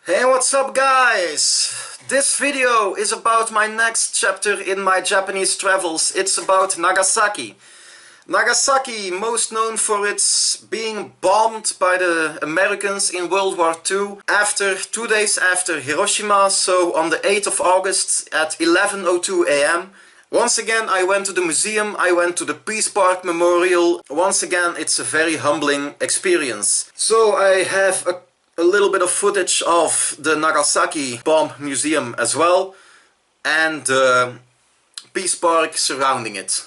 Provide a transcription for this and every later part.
Hey, what's up guys? This video is about my next chapter in my Japanese travels. It's about Nagasaki. Nagasaki, most known for its being bombed by the Americans in World War II after 2 days after Hiroshima, so on the 8th of August at 11:02 AM. Once again I went to the museum, I went to the Peace Park Memorial. Once again it's a very humbling experience. So I have a little bit of footage of the Nagasaki bomb museum as well, and the Peace Park surrounding it.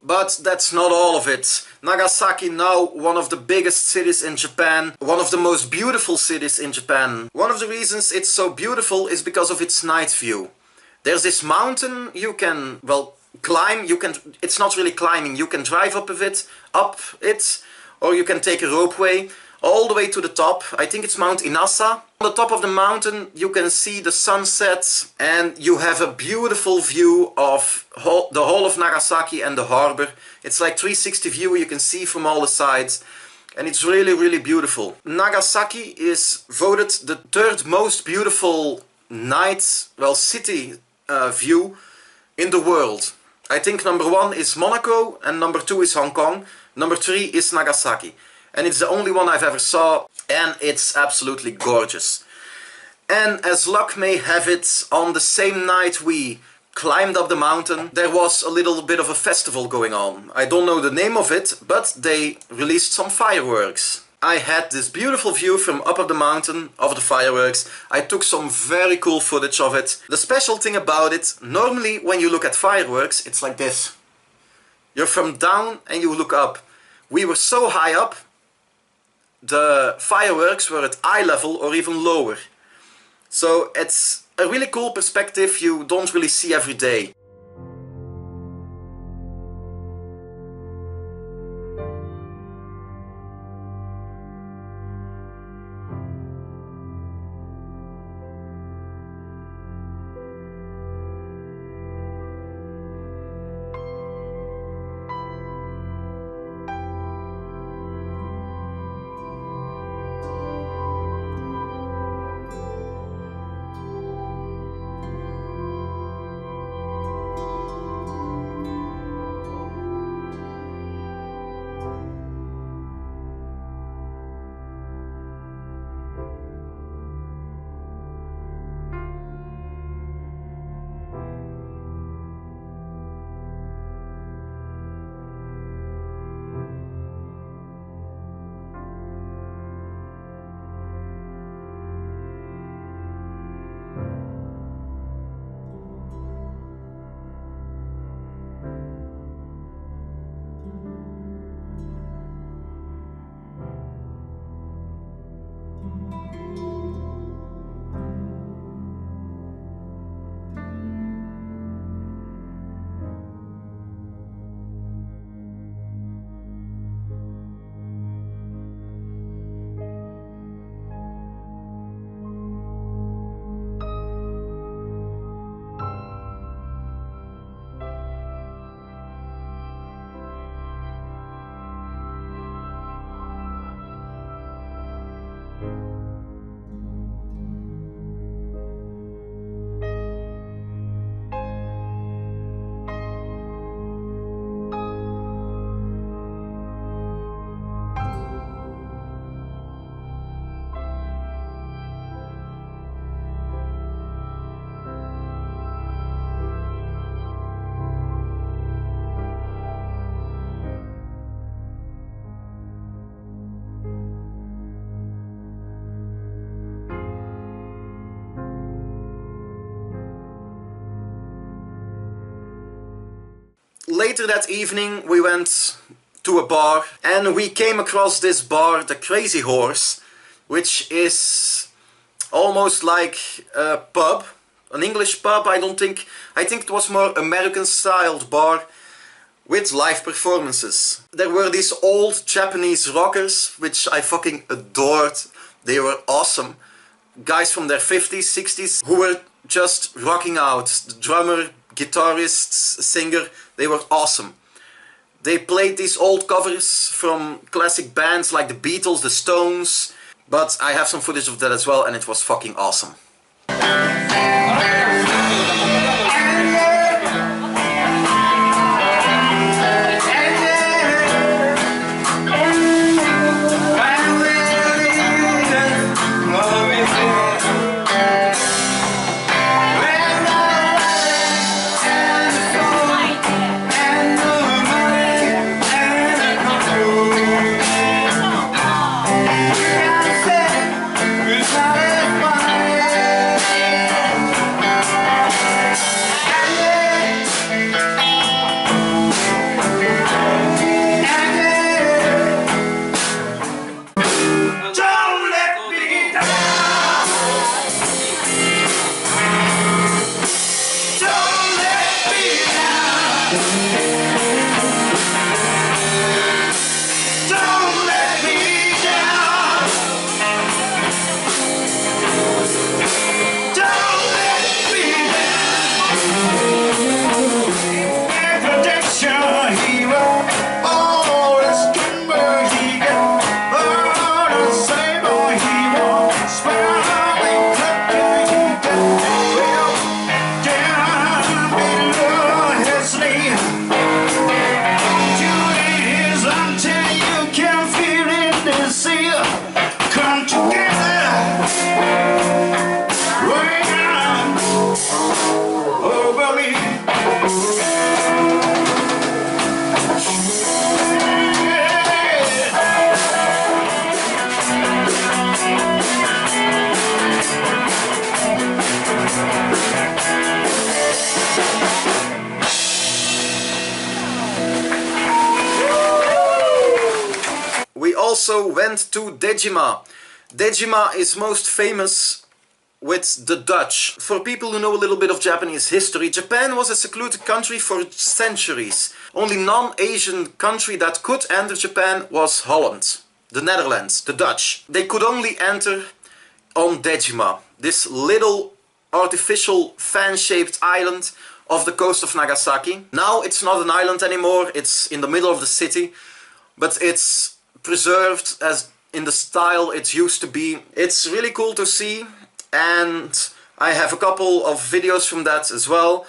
But that's not all of it. Nagasaki, now one of the biggest cities in Japan, one of the most beautiful cities in Japan. One of the reasons it's so beautiful is because of its night view. There's this mountain you can, well, climb. It's not really climbing, you can drive up it, or you can take a ropeway all the way to the top. I think it's Mount Inasa. On the top of the mountain you can see the sunset, and you have a beautiful view of the whole of Nagasaki and the harbor. It's like 360 view, you can see from all the sides, and it's really, really beautiful. Nagasaki is voted the third most beautiful city view in the world. I think number 1 is Monaco and number 2 is Hong Kong. Number 3 is Nagasaki. And it's the only one I've ever saw, and it's absolutely gorgeous. And as luck may have it, on the same night we climbed up the mountain, there was a little bit of a festival going on. I don't know the name of it, but they released some fireworks. I had this beautiful view from up the mountain of the fireworks. I took some very cool footage of it. The special thing about it, normally when you look at fireworks, it's like this. You're from down and you look up. We were so high up, the fireworks were at eye level or even lower. So it's a really cool perspective you don't really see every day. Later that evening we went to a bar and we came across this bar, the Crazy Horse, which is almost like a pub, an English pub. I think it was more American styled bar with live performances. There were these old Japanese rockers which I fucking adored. They were awesome. Guys from their 50s, 60s who were just rocking out. The drummer, guitarists, singer, they were awesome. They played these old covers from classic bands like the Beatles, the Stones, but I have some footage of that as well and it was fucking awesome. also went to Dejima. Dejima is most famous with the Dutch. For people who know a little bit of Japanese history, Japan was a secluded country for centuries. Only non-Asian country that could enter Japan was Holland, the Netherlands, the Dutch. They could only enter on Dejima, this little artificial fan-shaped island off the coast of Nagasaki. Now it's not an island anymore, it's in the middle of the city, but it's preserved as in the style it used to be. It's really cool to see, and I have a couple of videos from that as well.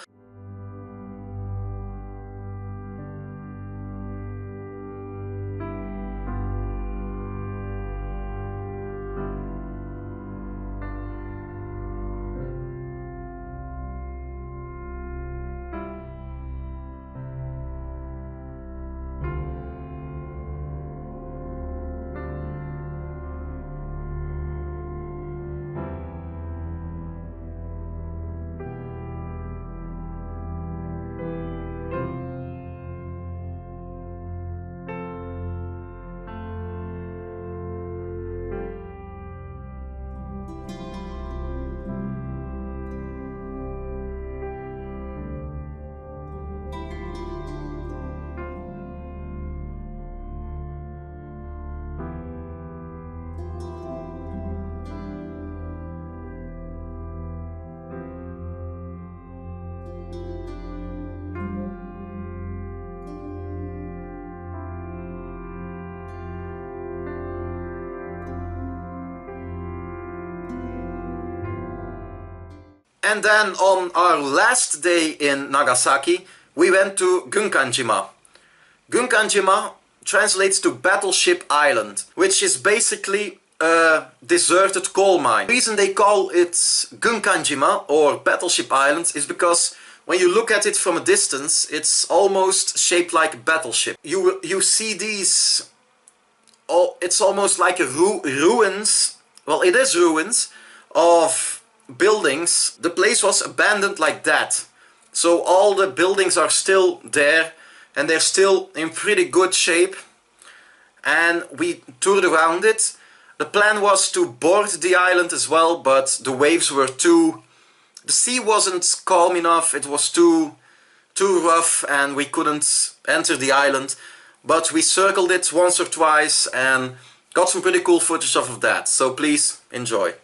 And then on our last day in Nagasaki, we went to Gunkanjima. Gunkanjima translates to Battleship Island, which is basically a deserted coal mine. The reason they call it Gunkanjima or Battleship Island is because when you look at it from a distance, it's almost shaped like a battleship. You see these, it's almost like a ruins, well it is ruins, of buildings. The place was abandoned like that. So all the buildings are still there and they're still in pretty good shape. And we toured around it. The plan was to board the island as well, but the waves were too... The sea wasn't calm enough, it was too rough and we couldn't enter the island. But we circled it once or twice and got some pretty cool footage of that. So please enjoy.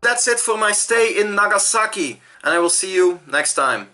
That's it for my stay in Nagasaki, and I will see you next time.